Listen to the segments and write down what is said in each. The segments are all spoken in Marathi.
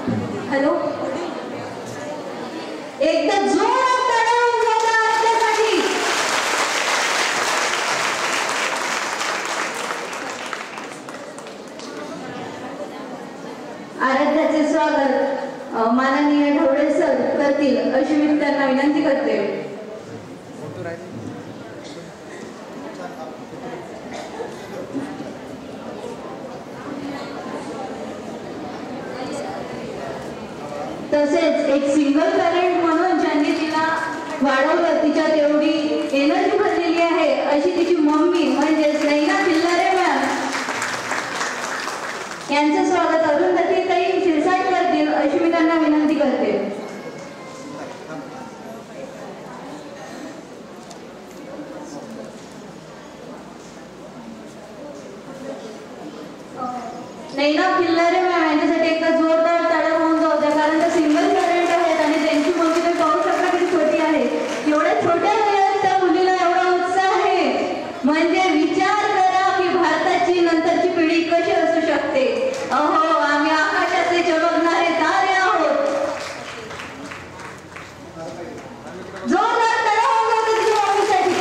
हॅलो, एकदा जोरात टाळ्या वाजवा आराध्यासाठी. आराध्याचे स्वागत माननीय ढवळे सर करतील अशी मी त्यांना विनंती करते. तसेच एक सिंगल पॅरेंट म्हणून ज्यांनी तिला वाढवलं, तिच्यात एवढी एनर्जी भरलेली आहे अशी तिची मम्मी म्हणजेच नैना खिल्लारे मॅम यांचं स्वागत अरुंधती ताई शिरसाट करतील अशी मी त्यांना विनंती करते. नैना खिल्लारे मॅम यांच्यासाठी एकदा जोरदार टाळ्या होऊन जाऊ द्या, कारण त्या सिंगल पॅरेंट आहेत आणि त्यांची मुलगी तुम्ही पाहू शकता किती छोटी आहे. एवढ्या छोट्या वयात त्या मुलीला एवढा उत्साह आहे, म्हणजे विचार करा की भारताची नंतरची पिढी कशी असू शकते. अहो, आम्ही आकाशाचे चमकणारे तारे आहोत. जोरदार टाळ्या होऊन जाऊ द्या तिच्या मम्मीसाठी.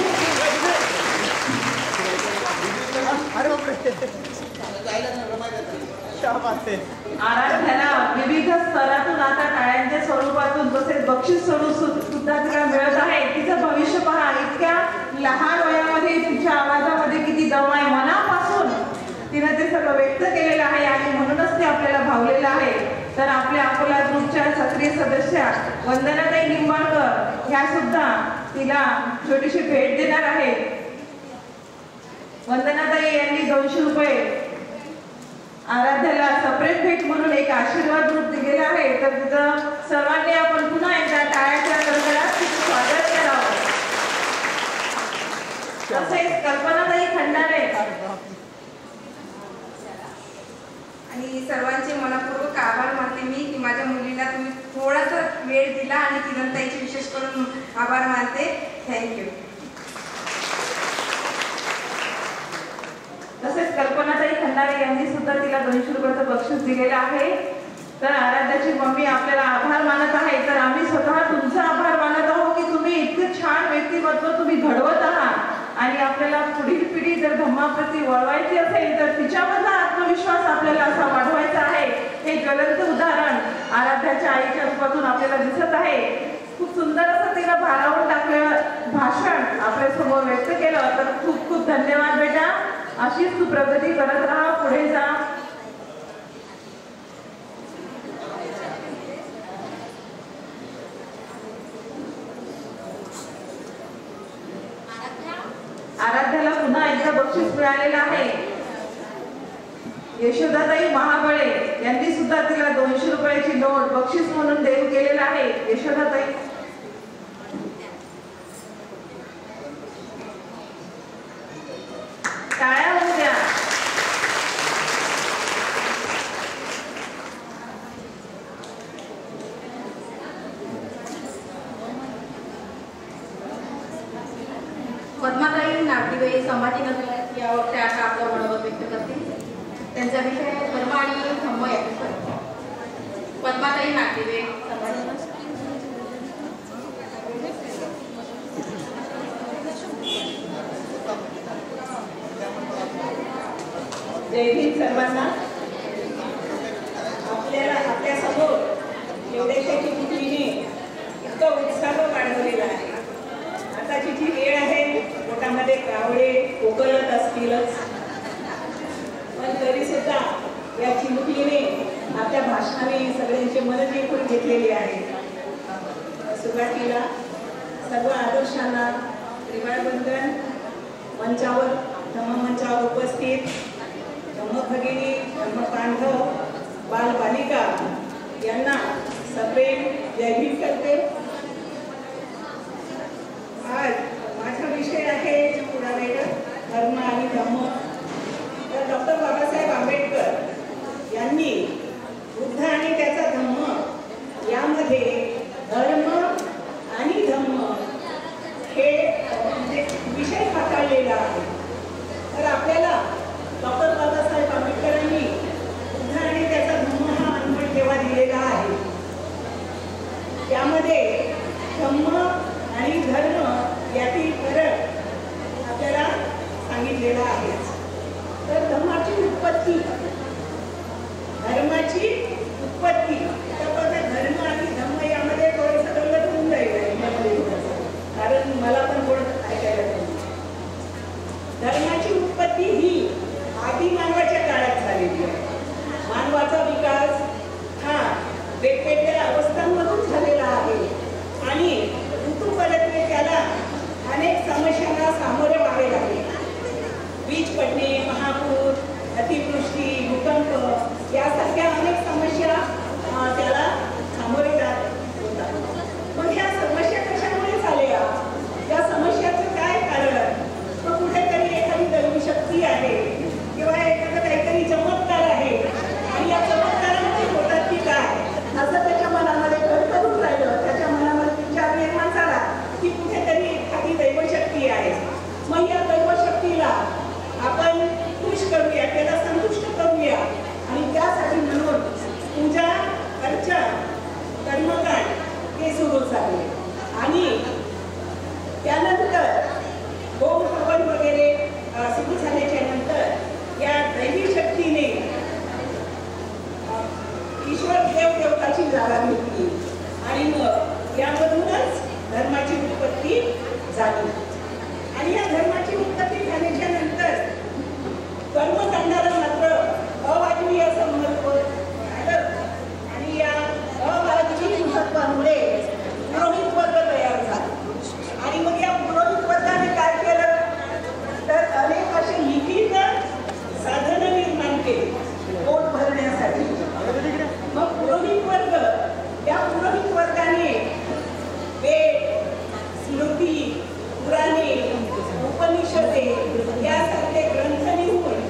आराध्याला विविध स्तरातून आता टाळ्यांच्या स्वरूपातून तसेच बक्षीस स्वरूप सुद्धा तिला मिळत आहे. तिचं भविष्य पहा, इतक्या लहान वयामध्ये तिच्या आवाजामध्ये किती दम आहे. मनापासून तिनं ते सगळं व्यक्त केलेलं आहे आणि म्हणूनच ते आपल्याला भावलेलं आहे. तर आपल्या अकोला ग्रुपच्या सक्रिय सदस्या वंदनाताई निंबाळकर ह्या सुद्धा तिला छोटीशी भेट देणार आहेत. वंदनाताई यांनी 200 रुपये आराध्याला सेपरेट भेट म्हणून एक आशीर्वाद रूप दिलेला आहे. तर तिथं सर्वांनी आपण पुन्हा एकदा टाळ्याच्या गडगडात तिचं स्वागत करावं. तसेच कल्पनाताई खंडारे आणि सर्वांचे मनपूर्वक आभार मानते मी की माझ्या मुलीला तुम्ही थोडासा वेळ दिला आणि किरणताईचे विशेष करून आभार मानते. थँक्यू. तसेच कल्पनाताई खंडारे यांनी सुद्धा तिला 200 रुपयाचं बक्षीस दिलेलं आहे. तर आराध्याची मम्मी आपल्याला आभार मानत आहे. तर आम्ही स्वतः तुमचा आभार मानत आहोत की तुम्ही इतकं छान व्यक्तिमत्व तुम्ही घडवत आहात आणि आपल्याला पुढील पिढी जर धम्माप्रती वळवायची असेल तर तिच्यामधला आत्मविश्वास आपल्याला असा वाढवायचा आहे. हे ज्वलंत उदाहरण आराध्याच्या आईच्या रूपातून आपल्याला दिसत आहे. खूप सुंदर असं तिला भारावून टाकलेलं भाषण आपल्या समोर व्यक्त केलं. तर खूप खूप धन्यवाद बेटा. अशीच तू प्रगती करत राहा, पुढे जा. आराध्याला पुन्हा एकदा बक्षीस मिळालेलं आहे. यशोदाताई महाबळे यांनी सुद्धा तिला 200 रुपयाची नोट बक्षीस म्हणून देऊ केलेला आहे. यशोदाताई टाळ्या होऊ द्या. पद्माताई नागदिवे संभाजीनगर यावर त्या आपलं मनोगत व्यक्त करतील. त्यांचा विषय आहे धर्म आणि धम्म याचा. पद्माताई नागदिवे संभाजीनगर. जय हिंद सर्वांना. आपल्या समोर एवढ्याशा चिमुकलीने इतका उत्साह वाढवलेला आहे. आताची जी वेळ आहे पोटामध्ये कावळे कोकलत असतीलच, पण तरी सुद्धा या चिमुकलीने आपल्या भाषणाने सगळ्यांचे मन जिंकून घेतलेले आहे. सुरुवातीला सर्व आदर्शांना त्रिवाळवंदन. मंचावर धम्ममंचावर उपस्थित धम्मभगिनी धम्मबांधव बालबालिका यांना सप्रेम जय भीम करते. आज माझा विषय आहे धर्म आणि धम्म. तर डॉक्टर बाबासाहेब आंबेडकर यांनी बुद्ध आणि त्याचा धम्म यामध्ये धर्म आणि धम्म हे विषय हाताळलेला आहे. तर आपल्याला डॉक्टर बाबासाहेब आंबेडकरांनी बुद्ध आणि त्याचा धम्म हा अनुभव ठेवा दिलेला आहे. ईश्वर देवदेवताची जागा घेतली आणि मग यामधूनच धर्माची उत्पत्ती झाली. आणि या धर्माची उत्पत्ती झाल्याच्या नंतर कर्मकांडाला मात्र अवाजवीय असं महत्व झालं. आणि या अवाजवी महत्वामुळे पुरोहित वर्ग तयार झाला. आणि मग या पुरोहित वर्गाने काय केलं तर अनेक असे लिखित साधनं निर्माण केली पोट भरण्यासाठी. मग पुरोहित वर्ग, या पुरोहित वर्गाने वेद, स्मृती, पुराणे, उपनिषदे यासारखे ग्रंथ लिहून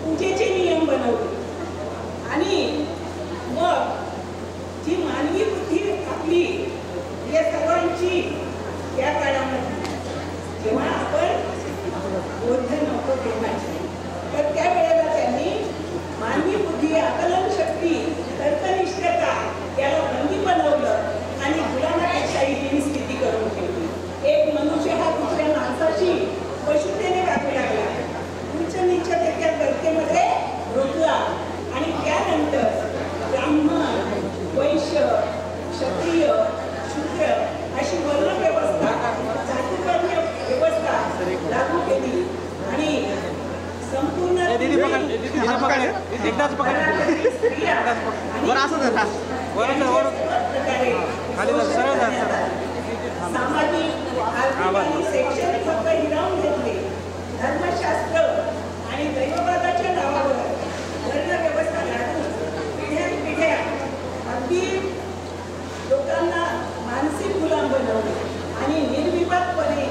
पूजेचे नियम बनवले. आणि मग जी मानवी बुद्धी आपली या सर्वांची या काळामध्ये जेव्हा आपण बौद्ध नव्हतो तेव्हाची, तर त्यावेळेला त्यांनी मानवी बुद्धी, आकलन शक्ती, तर्कनिष्ठता याला बंदी बनवलं आणि गुलामापेक्षाही ही स्थिती करून ठेवली. एक मनुष्य हा दुसऱ्या माणसाशी पशुतेने वागू लागला, उच्च नीचतेच्या गर्तेमध्ये रुजला. आणि त्यानंतर ब्राह्मण, वैश्य, क्षत्रिय, शूद्र अशी वर्ण व्यवस्था, जातीवर्ण व्यवस्था लागू केली. आणि संपूर्ण सामाजिक, आर्थिक आणि शैक्षणिक हक्क हिरावून घेतले. धर्मशास्त्र आणि दैववादाच्या नावावर वर्ण व्यवस्था लादून पिढ्यानपिढ्या अगदी लोकांना मानसिक गुलाम बनवले आणि निर्विवादपणे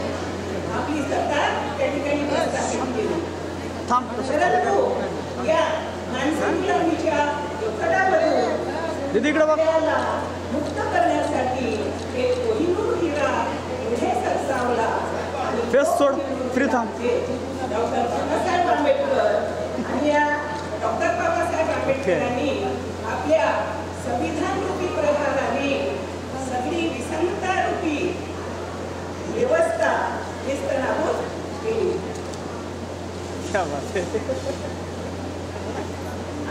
आपली सत्ता त्या ठिकाणी प्रस्थापित केली. परंतु या मानसिक गुलामीच्या जोखडावरून आपल्याला मुक्त करण्यासाठी एक कोहिनूर हिरा पुढे सरसावला. डॉक्टर बाबासाहेब आंबेडकर. आणि या डॉक्टर बाबासाहेब आंबेडकरांनी आपल्या संविधान रूपी प्रभागाने सगळी विसंगता रूपी व्यवस्था निस्तनाबूत केली.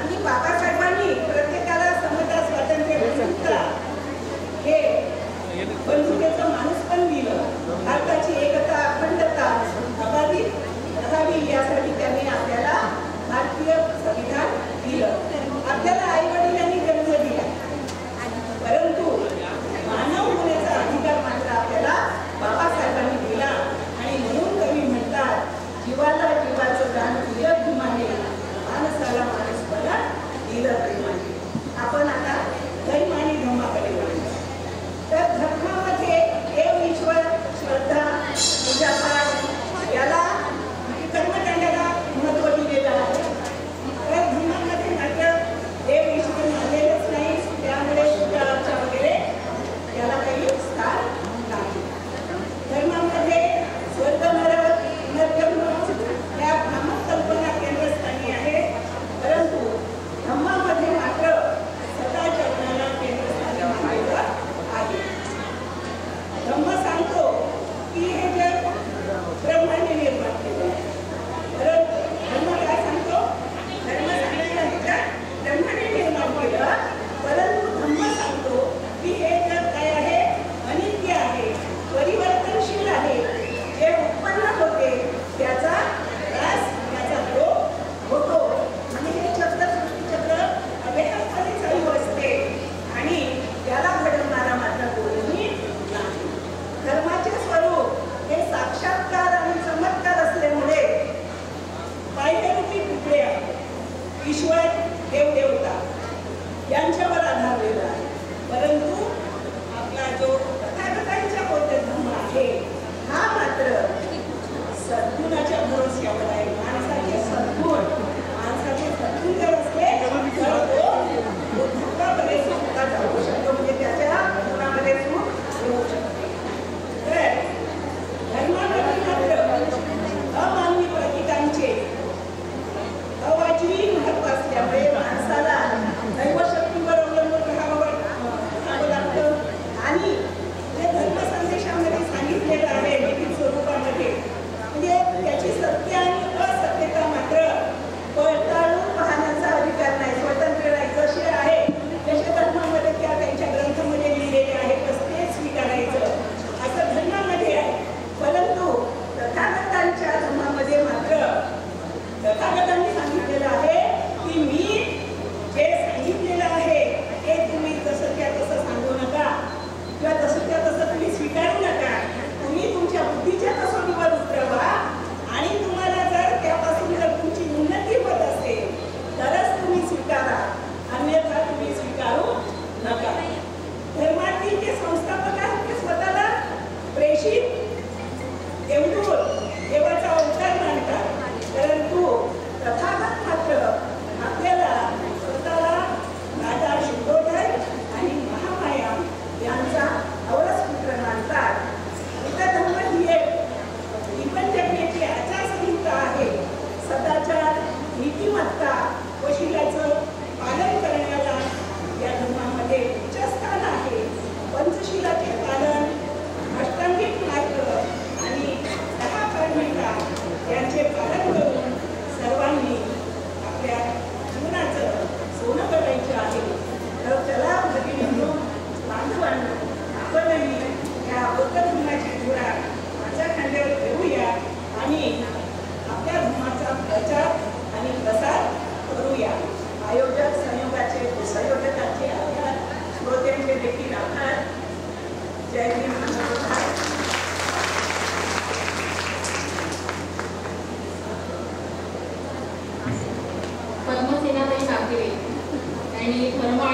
आणि बाबासाहेबांनी प्रत्येकाला समता, स्वातंत्र्य, बंधुता हे बंधुतेचं माणूसपण दिलं. भारताची एकता, अखंडता अबाधित राहावी यासाठी त्यांनी आपल्याला भारतीय संविधान दिलं. आपल्याला आई वडिलांनी जन्म दिला, परंतु मानव होण्याचा अधिकार मात्र आपल्याला बाबासाहेबांनी दिला. आणि म्हणून कवी म्हणतात, जीवाला जीवाचं दान दिलं भीमाने, माणसाला माणूसपणा दिलं प्रेमाने.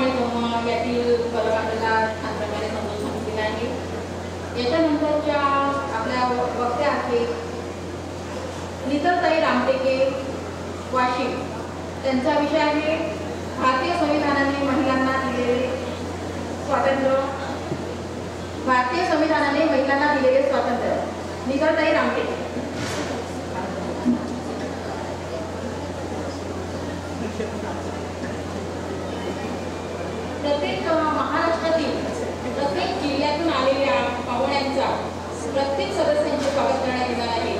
आणि धम्म यातील फरक आपल्याला छान प्रकारे समजून सांगितलेला आहे. याच्यानंतरच्या आपल्या वक्त्या आहेत नीतलताई रामटेके वाशिम. त्यांचा विषय आहे भारतीय संविधानाने महिलांना दिलेले स्वातंत्र्य. भारतीय संविधानाने महिलांना दिलेले स्वातंत्र्य. नीतलताई रामटेके. प्रत्येक महाराष्ट्रातील प्रत्येक जिल्ह्यातून आलेल्या पाहुण्यांचा प्रत्येक सदस्यांचे स्वागत करण्यात येणार आहे.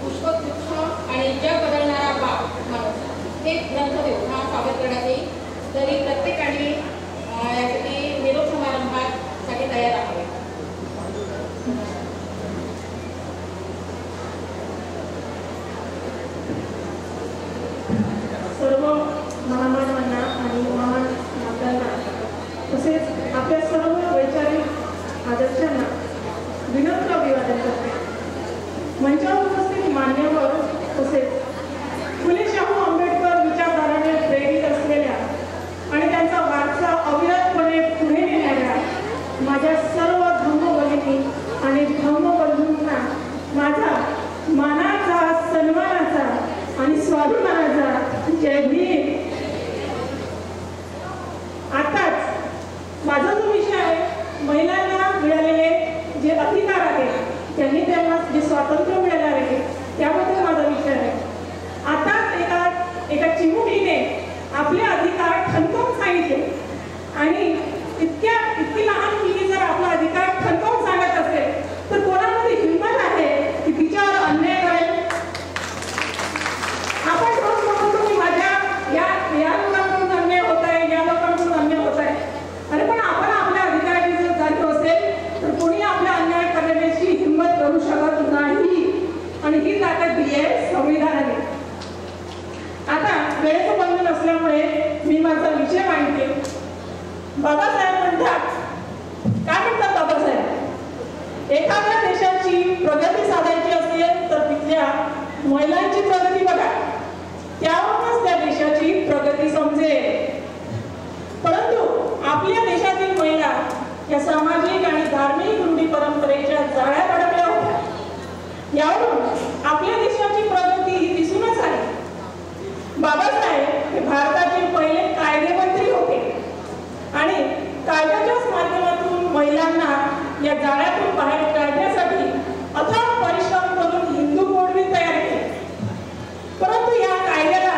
पुष्पगुच्छ आणि जग बदलणारा माणूस हे ग्रंथ देऊन हा स्वागत करण्यात येईल. तरी प्रत्येकाने यासाठी निरोप समारंभासाठी तयार आहे. सर्व महामानवांना आणि महान मातांना तसेच आपल्या सर्व वैचारिक आदर्शांना विनम्र अभिवादन करते. मंचावर उपस्थित मान्यवर तसेच फुले शाहू आंबेडकर विचारधाराने प्रेरित असलेल्या आणि त्यांचा वारसा अविरतपणे पुढे नेणाऱ्या माझ्या सर्व धम्मभगिनी आणि धम्मबंधूंना माझा मानाचा, सन्मानाचा आणि स्वाभिमानाचा जय भीम. आताच माझा जो विषय आहे महिलांना मिळालेले जे अधिकार आहेत, त्यांनी त्यांना जे स्वातंत्र्य मिळाले आहे त्याबद्दल माझा विषय आहे. आताच एका चिमुकलीने आपले अधिकार ठणकावून सांगितले आणि इतकी लहान मुलगी जर आपला अधिकार ठणकावून सांगत असेल तर कोणामध्ये हिंमत आहे की तिच्यावर अन्याय करेल. आपण रोज म्हणतो की माझ्या या लोकांकडून अन्याय होत आहे, या लोकांकडून अन्याय होत आहे. अरे पण आपण आपल्या अधिकाराची जर जाणीव असेल तर कोणी आपला अन्याय करण्याची हिंमत करू शकत नाही आणि ही ताकद दिली आहे संविधानाने. आता वेळेचं बंधन असल्यामुळे मी माझा विषय मांडते. बाबासाहेब म्हणतात, काय म्हणतात बाबासाहेब? एखाद्या देशाची प्रगती साधायची असेल तर तिथल्या महिलांची प्रगती बघा, त्यावरूनच त्या देशाची प्रगती समजेल. परंतु आपल्या देशातील महिला या सामाजिक आणि धार्मिक रूढी परंपरेच्या जाळ्यात अडकल्या होत्या. यावरून आपल्या देशाची प्रगती ही दिसूनच आली. बाबासाहेब हे भारताचे पहिले कायदेमंत्री होते आणि कायद्याच्याच माध्यमातून महिलांना या जाळ्यातून बाहेर काढण्यासाठी अथक परिश्रम करून हिंदू कोड तयार केले. परंतु या कायद्याला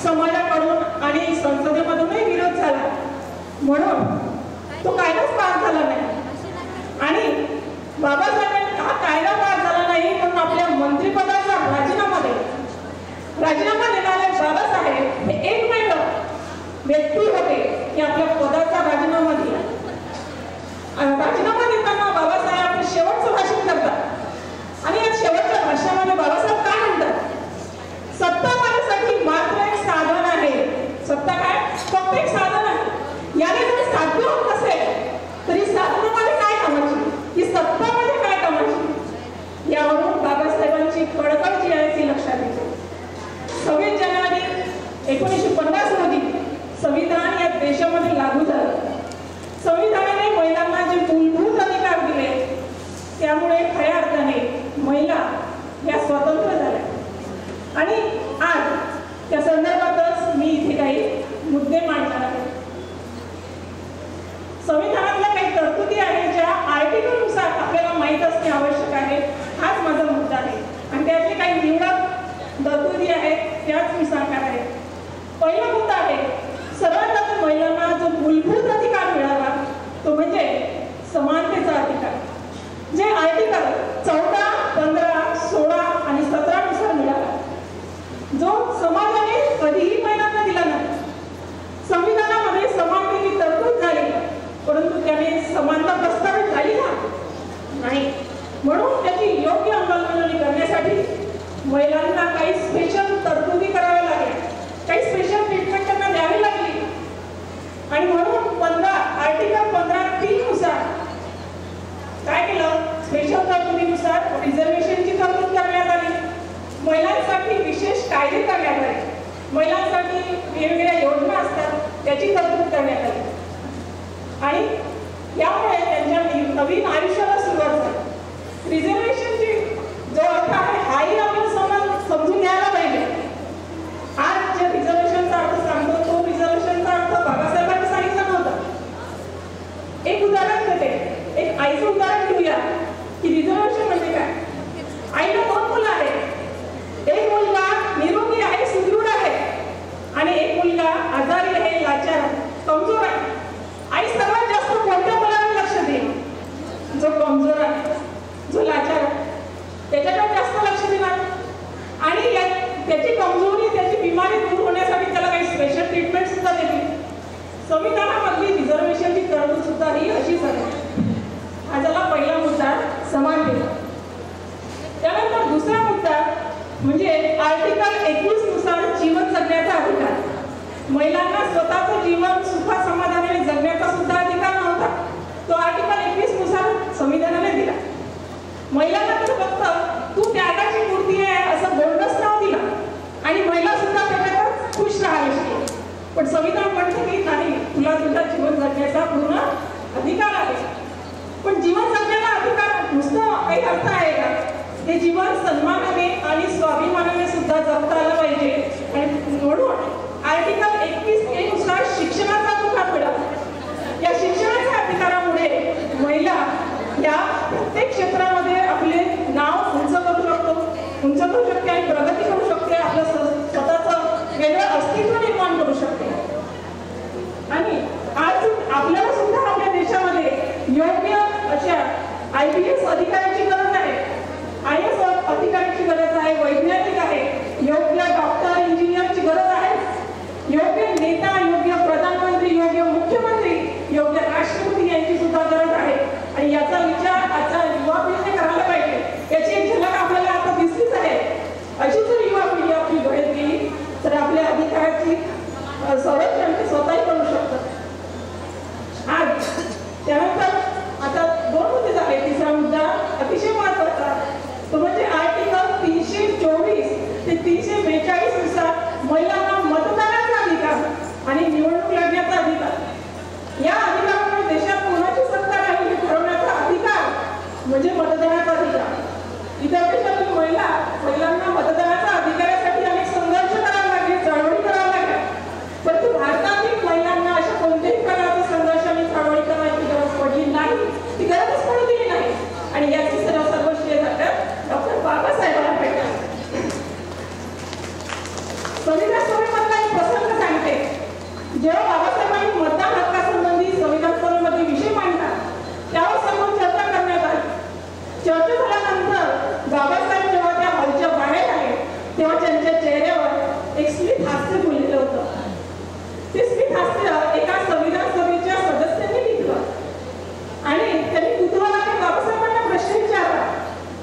समाजाकडून आणि संसदेमधूनही विरोध झाला, म्हणून तो कायदाच पास झाला नाही. आणि बाबासाहेबांनी हा कायदा पास झाला नाही म्हणून आपल्या मंत्रिपदाचा राजीनामा देणारे बाबासाहेब हे एकमेव व्यक्ती होते की आपल्या पदाचा राजीनामा दिला. राजीनामा देताना बाबासाहेब आपले शेवटचं भाषण करतात आणि या शेवटच्या भाषणामध्ये बाबासाहेब काय म्हणतात? सत्ता माझ्यासाठी मात्र एक साधन आहे. सत्ता काय? फक्त एक साधन आहे. याने जर साध्य होत नसेल तरी साधनामध्ये काय कामाची, ही सत्ता मध्ये काय कामाची? यावरून बाबासाहेबांची कळकळ जी आहे ती लक्षात येते. 26 जानेवारी 1950 रोजी संविधान या देशामध्ये लागू झालं. संविधानाने महिलांना जे मूलभूत अधिकार दिले त्यामुळे खऱ्या अर्थाने महिला या स्वतंत्र झाल्या. आणि आज त्या संदर्भातच मी इथे काही मुद्दे मांडणार आहे. संविधानातल्या काही तरतुदी आहेत ज्या आर्टिकलनुसार आपल्याला माहीत असणे आवश्यक आहे, हाच माझा मुद्दा आहे. आणि त्यातले काही निवडक तरतुदी आहेत त्याच मी सांगणार आहे. पहिला मुद्दा आहे, सर्वात आधी महिलांना जो मूलभूत अधिकार मिळाला तो म्हणजे समानतेचा अधिकार, जे आर्टिकल 14, 15, 16 आणि 17 नुसार मिळाला, जो समाजाने कधीही महिलांना दिला नाही. संविधानामध्ये समानतेची तरतूद झाली परंतु त्याने समानता प्रस्थापित झाली नाही. म्हणून त्याची योग्य अंमलबजावणी करण्यासाठी महिलांना काही स्पेशल तरतुदी कराव्या लागल्या, काही स्पेशल ट्रीटमेंट त्यांना द्यावी लागली. आणि म्हणून आर्टिकल 15(3) नुसार काय केलं? स्पेशल तरतुदीनुसार रिझर्वेशनची तरतूद करण्यात आली. महिलांसाठी विशेष कायदे करण्यात आले. महिलांसाठी वेगवेगळ्या योजना असतात त्याची तरतूद करण्यात आली. आईचं उदाहरण घेऊया की रिझर्वेशन म्हणजे काय. आईला 2 मुलं आहेत. एक मुलगा निरोगी आहे, सुदृढ आहे, आणि एक मुलगा आजारी आहे, लाचार आहे, कमजोर आहे. आई सर्वात जास्त कोणत्या मुलाला लक्ष देईल? जो कमजोर आहे, जो लाचार आहे, त्याच्याकडे जास्त लक्ष देणार. आणि त्याची कमजोरी, त्याची बिमारी दूर होण्यासाठी त्याला काही स्पेशल ट्रीटमेंट सुद्धा देतील. संविधानामधली रिझर्वेशनची तरतूद सुद्धा ही अशीच आहे. हा झाला पहिला मुद्दा, समानतेचा. त्यानंतर दुसरा मुद्दा म्हणजे आर्टिकल 21 नुसार जीवन जगण्याचा अधिकार. महिलांना स्वतःचं जीवन सुखा समाधानाने जगण्याचा सुद्धा अधिकार नव्हता. तो आर्टिकल 21 नुसार संविधानाने दिला. महिलांना तर फक्त तू त्यागाची मूर्ती आहे असं बोलणंच नाव दिला, आणि महिला सुद्धा त्याच्यात खुश राहायला शिकली. पण संविधान म्हणतं की नाही, तुला तुझा जीवन जगण्याचा पूर्ण अधिकार आहे. पण जीवन जगण्याचा अधिकार नुसतं काही अर्थ आहे का? हे जीवन सन्मानाने आणि स्वाभिमानाने सुद्धा जगता आलं पाहिजे. आणि म्हणून आर्टिकल 21A नुसार शिक्षणाचा अधिकार मिळाला. या शिक्षणाच्या अधिकारामुळे महिला या प्रत्येक क्षेत्रामध्ये आपले नाव उंच करू शकते आणि प्रगती करू शकते. आपलं स्वतःचं वेगळं अस्तित्व निर्माण करू शकते. आणि आज आपल्याला सुद्धा आपल्या देशामध्ये योग्य अशा IPS अधिकाऱ्याची गरज आहे, IAS अधिकाऱ्याची गरज आहे, वैज्ञानिक आहे, योग्य डॉक्टर इंजिनियरची गरज आहे, योग्य नेता, योग्य प्रधानमंत्री, योग्य मुख्यमंत्री, योग्य राष्ट्रपती यांची सुद्धा गरज आहे. आणि याचा विचार आता युवा पिढीने करायला पाहिजे. याची एक झलक आपल्याला आता दिसलीच आहे. अशी जर युवा पिढी आपली घडत गेली तर आपल्या अधिकाराची संरक्षण ते स्वतःही करू शकतात. आज त्यानंतर आता 2 मुद्दे झाले. तिसरा मुद्दा अतिशय महत्वाचा, तो म्हणजे आर्टिकल 324 ते 342 नुसार महिलांना मतदानाचा अधिकार आणि निवडणूक लढण्याचा अधिकार. या अधिकारामुळे देशात कोणाची सत्ता राहील हे ठरवण्याचा अधिकार म्हणजे मतदानाचा अधिकार. इतर देशातील महिलांना मतदानाचा अधिकारासाठी अनेक संघर्ष करावे लागले, चळवळी करावी लागल्या. परंतु भारतातील महिलांना अशा कोणत्याही प्रकारचा संघर्ष आणि चळवळी करण्याची गरज पडली नाही. ती गरजच पडू दिली नाही. आणि याची सर्व श्रेय जातं डॉक्टर बाबासाहेबांना भेटतात. संविधान सभेमधला एक प्रसंग सांगते. जेव्हा बाबासाहेबांनी मतदान हक्कासंबंधी संविधान सभेमध्ये विषय मांडला त्यावर समोर चर्चा करण्यात आली. चर्चा झाल्यानंतर बाबासाहेब जेव्हा त्या हॉलच्या बाहेर आले तेव्हा त्यांच्या चेहऱ्यावर एक स्मित हास्य फुललेलं होतं. ते स्मित हास्य एका संविधान सभेच्या सदस्यांनी लिहिलं आणि त्यांनी कुतूहलाने बाबासाहेबांना प्रश्न विचारला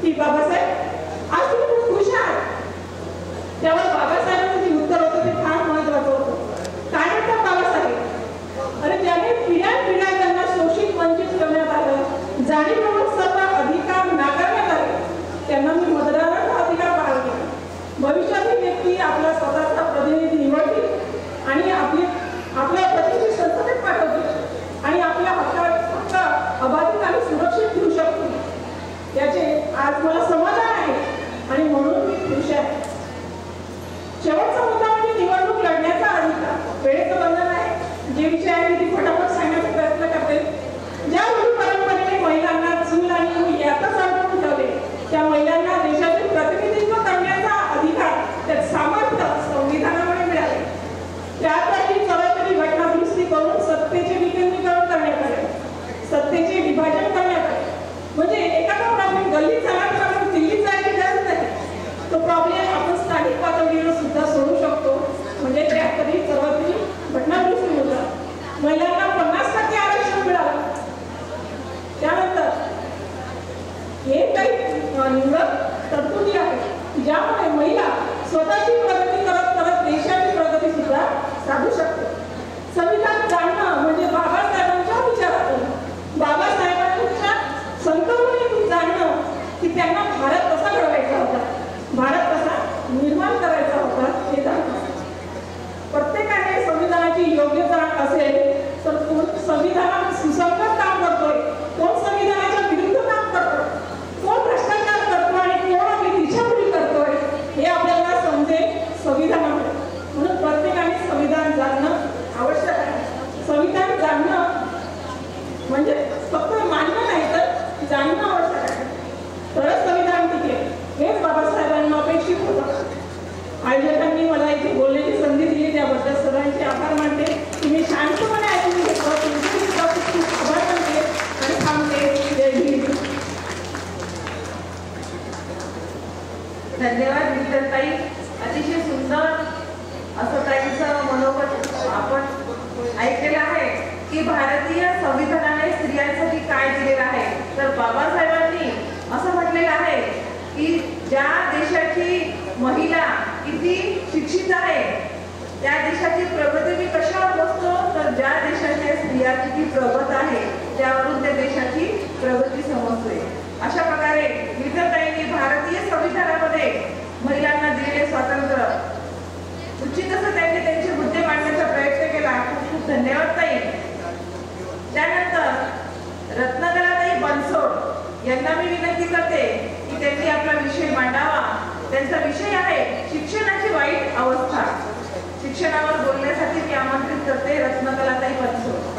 की बाबासाहेब आज तुम्ही खूप खुश आहात. त्यावर बाबासाहेबांचं जे उत्तर होतं ते फार महत्वाचं होतं. काय म्हणतात बाबासाहेब? अरे ज्याने पिढ्या त्यांना शोषित वंचित करण्यात आलं, जाणीवपूर्वक सर्व अधिकार नाकारण्यात आले, त्यांना मी मतदानाचा अधिकार बहाल केला. भविष्यातील व्यक्ती आपला स्वतःचा प्रतिनिधी निवडतील आणि आपल्या प्रतिनिधी संसदेत पाठवतील आणि आपल्या हक्क अबाधित आणि सुरक्षित ठेवू शकतील. याचे आज मला समाधान आहे आणि म्हणून मी खुश आहे. शेवटचा मुद्दा म्हणजे निवडणूक लढण्याचा अधिकार. वेळेचं बंधन आहे. जे विषय आहे मी फटाफट सांगण्याचा प्रयत्न करते. ज्या रूढी परंपरेने महिलांना चूल आणि मूल यातच अडकवून ठेवले त्या महिलांना देशाचे प्रतिनिधित्व करण्याचा अधिकार, त्यात सामर्थ्य संविधानामुळे मिळाले. त्यासाठी सरासरी घटना दुरुस्ती करून सत्तेचे विकेंद्रीकरण करण्यात आले, सत्तेचे विभाजन करण्यात आले. म्हणजे एखादा प्रॉब्लेम गल्लीत झाला तर आपण दिल्लीत जायची गरज नाही. तो प्रॉब्लेम आपण स्थानिक पातळीवर सुद्धा सोडू शकतो. म्हणजे त्यातही सर्वाधिक घटना दुरुस्ती होतात. महिलांना 50% आरक्षण मिळालं. त्यानंतर हे काही निवडक तरतुदी आहेत ज्यामुळे महिला स्वतःची प्रगती करत देशाची प्रगती सुद्धा साधू शकते. संविधान जाणणं म्हणजे बाबासाहेबांच्या विचारातून, बाबासाहेबांच्या संकल्पनेतून जाणणं की त्यांना भारत कसा घडवायचा होता, भारत कसा निर्माण करायचा होता हे जाणणं. प्रत्येकाने संविधानाची योग्य जाण असेल तर कोण संविधानात सुसंगत काम करतोय, कोण संविधानाच्या विरुद्ध काम करतोय, कोण भ्रष्टाचार करतो आणि कोण आपली दिशाभूल करतोय हे आपल्याला समजेल संविधानामुळे. म्हणून प्रत्येकाने संविधान जाणणं आवश्यक आहे. भारतीय संविधानाने स्त्रियांसाठी काय दिलेलं आहे, तर बाबासाहेबांनी असं म्हटलेलं आहे की ज्या देशाची महिला किती शिक्षित आहे त्या देशाची प्रगती मी कशावर बसतो, तर ज्या देशाच्या स्त्रिया किती प्रगत आहे त्यावरून त्या देशाची प्रगती समजते. अशा प्रकारे विद्याताईंनी भारतीय संविधानामध्ये महिलांना दिलेले स्वातंत्र्य उचित असं त्यांनी त्यांचे मुद्दे मांडण्याचा प्रयत्न केला. खूप खूप धन्यवाद ताई. त्यानंतर रत्नकलाताई बनसोड यांना मी विनंती करते की त्यांनी आपला विषय मांडावा. त्यांचा विषय आहे शिक्षणाची वाईट अवस्था. शिक्षणावर बोलण्यासाठी मी आमंत्रित करते रत्नकलाताई बनसोड.